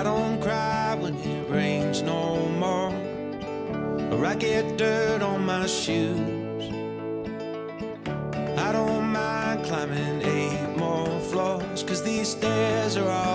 don't cry when it rains no more, or I get dirt on my shoes. I don't mind climbing 8 more floors, 'cause these stairs are all